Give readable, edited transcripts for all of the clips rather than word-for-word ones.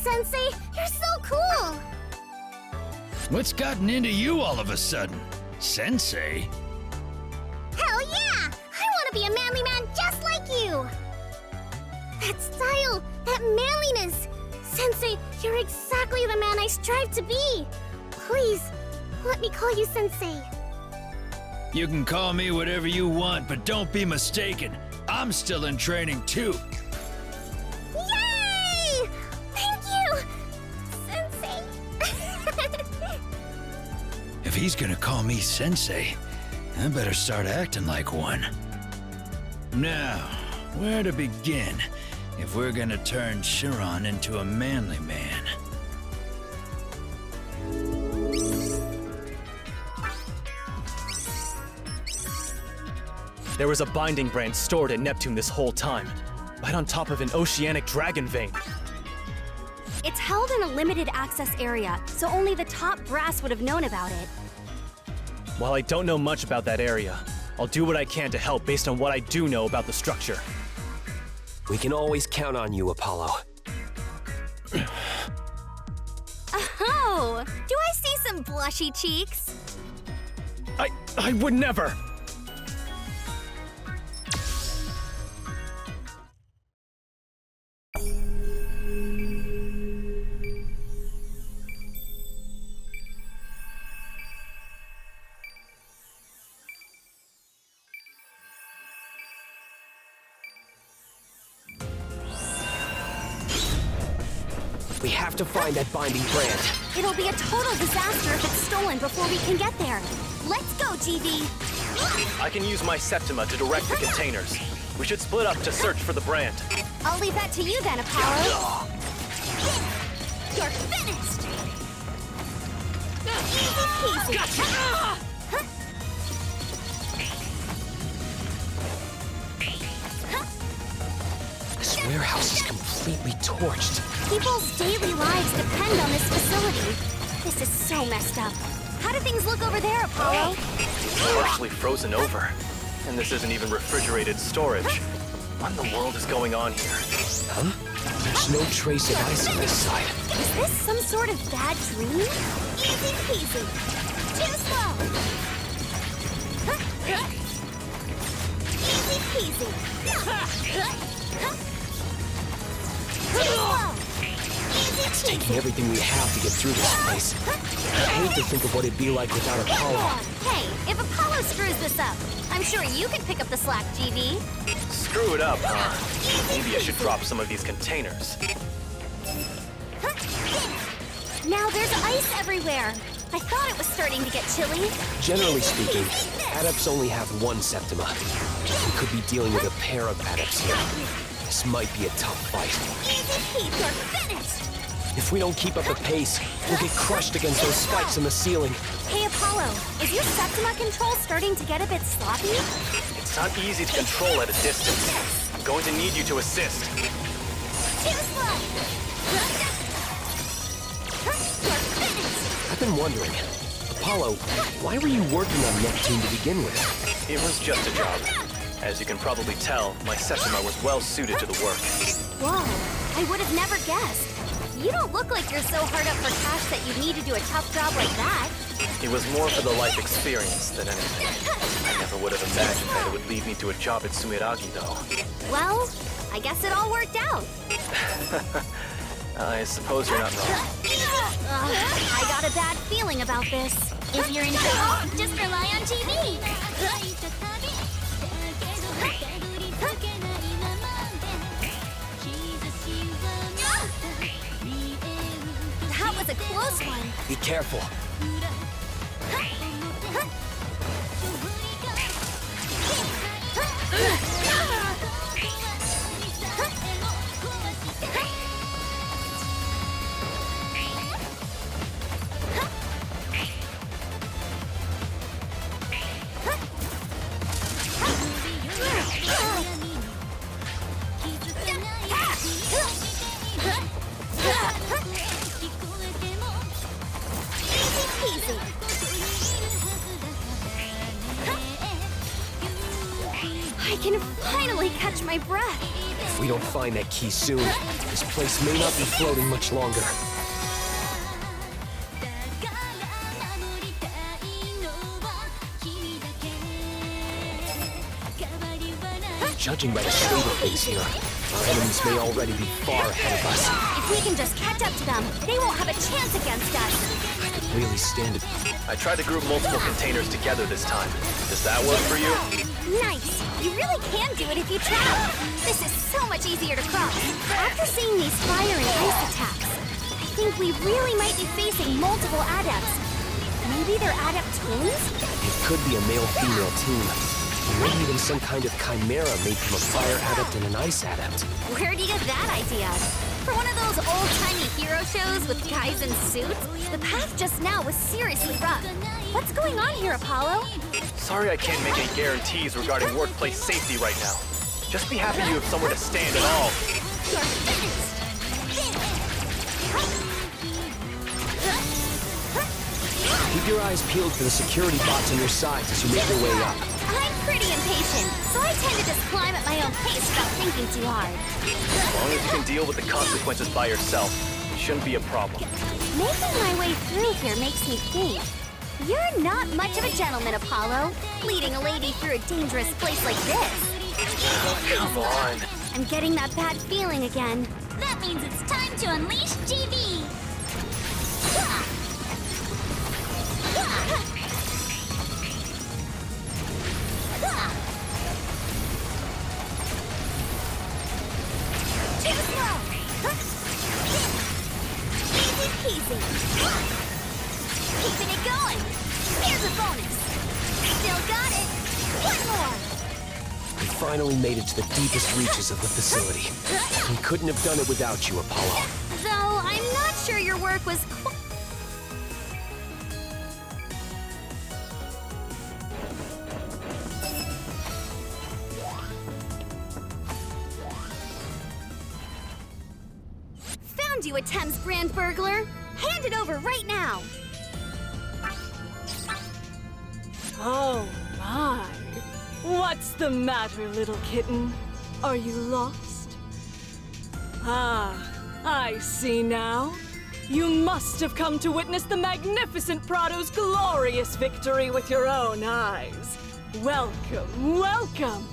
Sensei! You're so cool! What's gotten into you all of a sudden? Sensei? Hell yeah! I want to be a manly man just like you! That style, that manliness! Sensei, you're exactly the man I strive to be! Please, let me call you Sensei. You can call me whatever you want, but don't be mistaken. I'm still in training too. Yay! Thank you, Sensei. If he's gonna call me Sensei, I better start acting like one. Now, where to begin if we're gonna turn Chiron into a manly man? There was a binding brand stored at Neptune this whole time, right on top of an oceanic dragon vein. It's held in a limited access area, so only the top brass would have known about it. While I don't know much about that area, I'll do what I can to help based on what I do know about the structure. We can always count on you, Apollo. Oh! Do I see some blushy cheeks? I would never! We have to find that binding brand. It'll be a total disaster if it's stolen before we can get there. Let's go, GV! I can use my Septima to direct the containers. We should split up to search for the brand. I'll leave that to you then, Apollo. You're finished! Easy peasy. This warehouse is completely torched. People's daily lives depend on this facility. This is so messed up. How do things look over there, Apollo? Partially frozen over. And this isn't even refrigerated storage. What in the world is going on here? Huh? There's no trace of ice on this side. Is this some sort of bad dream? Easy peasy. Too slow. Easy peasy. Too slow. It's taking everything we have to get through this place. I hate to think of what it'd be like without Apollo. Hey, if Apollo screws this up, I'm sure you can pick up the slack, GV. Screw it up, huh? Maybe I should drop some of these containers. Now there's ice everywhere. I thought it was starting to get chilly. Generally speaking, adepts only have one Septima. We could be dealing with a pair of adepts here. This might be a tough fight. Easy peasy. You're finished. If we don't keep up the pace, we'll get crushed against those spikes in the ceiling. Hey, Apollo, is your Septima control starting to get a bit sloppy? It's not easy to control at a distance. I'm going to need you to assist. Too slow. You're finished. I've been wondering, Apollo, why were you working on Neptune to begin with? It was just a job. As you can probably tell, my Septima was well suited to the work. Whoa, I would have never guessed. You don't look like you're so hard up for cash that you'd need to do a tough job like that. It was more for the life experience than anything. I never would have imagined that it would lead me to a job at Sumiragi, though. Well, I guess it all worked out. I suppose you're not wrong. I got a bad feeling about this. If you're in trouble, just rely on TV. That was a close one. Be careful. I can finally catch my breath. If we don't find that key soon, this place may not be floating much longer. Judging by the state of things here, our enemies may already be far ahead of us. If we can just catch up to them, they won't have a chance against us. I could really stand it. I tried to group multiple containers together this time. Does that work for you? Nice! You really can do it if you try. This is so much easier to cross. After seeing these fire and ice attacks, I think we really might be facing multiple adepts. Maybe they're adept twins? It could be a male-female team. Or maybe even some kind of chimera made from a fire adept and an ice adept. Where'd you get that idea? For one of those old-timey hero shows with guys in suits? The path just now was seriously rough. What's going on here, Apollo? Sorry I can't make any guarantees regarding workplace safety right now. Just be happy you have somewhere to stand at all. You're finished! Keep your eyes peeled for the security bots on your sides as you make your way up. I'm pretty impatient, so I tend to just climb at my own pace without thinking too hard. As long as you can deal with the consequences by yourself, it shouldn't be a problem. Making my way through here makes me think. You're not much of a gentleman, Apollo, leading a lady through a dangerous place like this. Come on. I'm getting that bad feeling again. That means it's time to unleash GB! Too slow! Easy peasy! Keeping it going! Here's a bonus! Still got it! One more! We finally made it to the deepest reaches of the facility. We couldn't have done it without you, Apollo. Though I'm not sure your work was Found you a Thames brand burglar! Hand it over right now! Oh my. What's the matter, little kitten? Are you lost? Ah, I see now. You must have come to witness the magnificent Prado's glorious victory with your own eyes. Welcome, welcome!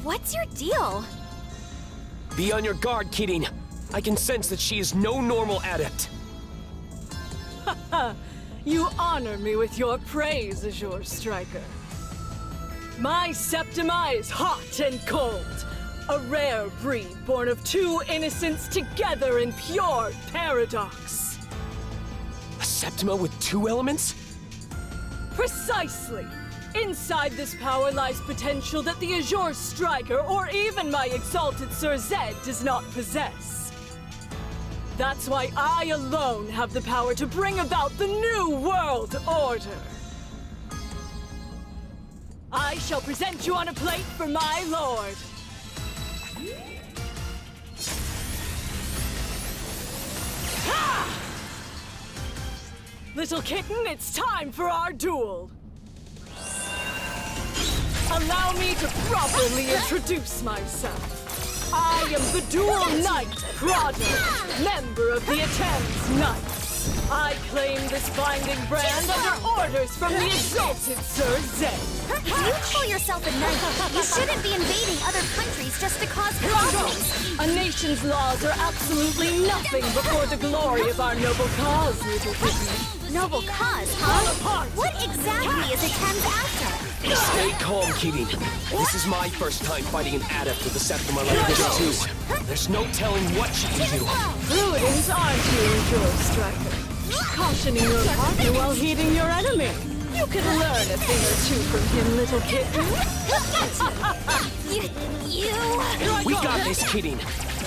What's your deal? Be on your guard, Kidding. I can sense that she is no normal adept. You honor me with your praise, Azure Striker. My Septima is hot and cold. A rare breed born of two innocents together in pure paradox. A Septima with two elements? Precisely! Inside this power lies potential that the Azure Striker or even my exalted Sir Zed does not possess. That's why I alone have the power to bring about the new world order. I shall present you on a plate for my lord. Ha! Little kitten, it's time for our duel. Allow me to properly introduce myself. I am the Dual Knight, Prado, member of the Athens Knights. I claim this binding brand under orders from the exalted Sir Zed. If you call yourself a knight, you shouldn't be invading other countries just to cause problems. A nation's laws are absolutely nothing before the glory of our noble cause, little kitten. Noble cause, huh? What exactly is Athens after? Stay calm, Kidding. This is my first time fighting an adept with a Septima like this, too. There's no telling what she can do. Prudence, aren't you, Azure Striker? Cautioning your partner while heeding your enemy. You could learn a thing or two from him, little kitten. You... We got this, Kidding.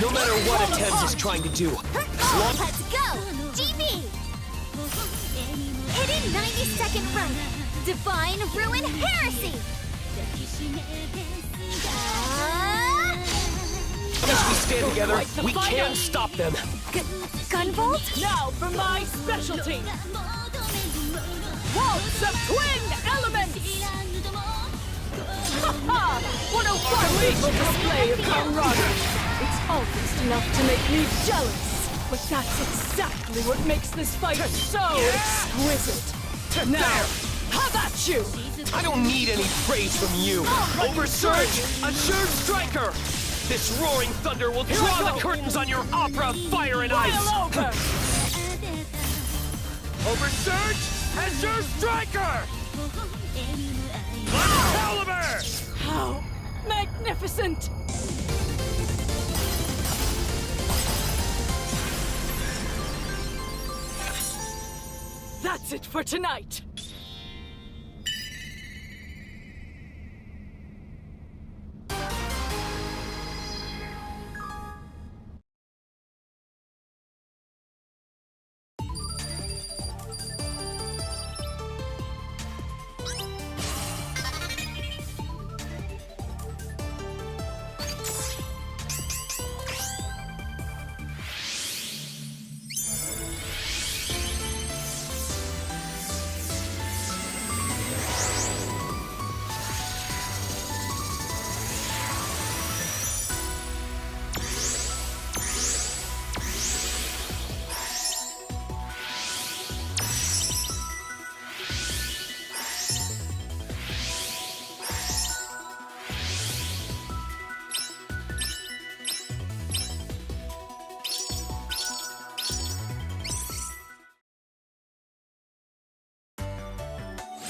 No matter what Athens is trying to do. Let's go! GB! Hidden 90-second run. Divine Ruin Heresy! As we stand together, we can stop them. Gunvolt? Now for my specialty! Waltz of Twin Elements! Ha! What a wonderful display of camaraderie! It's almost enough to make me jealous. But that's exactly what makes this fight so exquisite. Now, how about you? I don't need any praise from you. Oversurge, Azure Striker! This roaring thunder will draw the curtains on your opera of fire and ice! Boil over! Oversurge, Azure Striker! Caliber! How magnificent! That's it for tonight!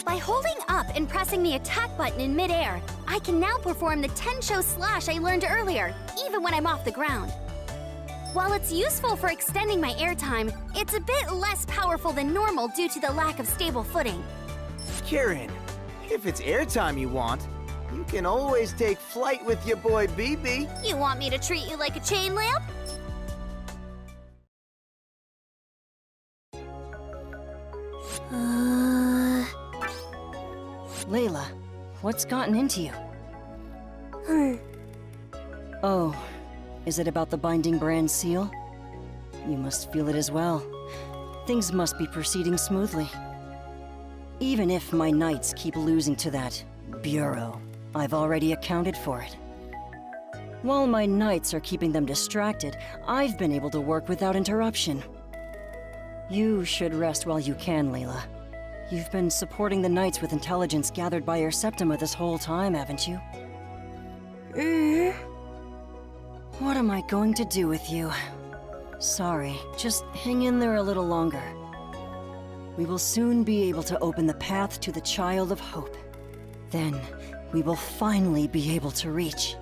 By holding up and pressing the attack button in midair, I can now perform the Tensho slash I learned earlier, even when I'm off the ground. While it's useful for extending my airtime, it's a bit less powerful than normal due to the lack of stable footing. Kieran, if it's airtime you want, you can always take flight with your boy BB. You want me to treat you like a chain lamp? Layla, what's gotten into you? Oh, is it about the binding brand seal? You must feel it as well. Things must be proceeding smoothly. Even if my knights keep losing to that bureau, I've already accounted for it. While my knights are keeping them distracted, I've been able to work without interruption. You should rest while you can, Layla. You've been supporting the knights with intelligence gathered by your Septima this whole time, haven't you? What am I going to do with you? Sorry, just hang in there a little longer. We will soon be able to open the path to the Child of Hope. Then, we will finally be able to reach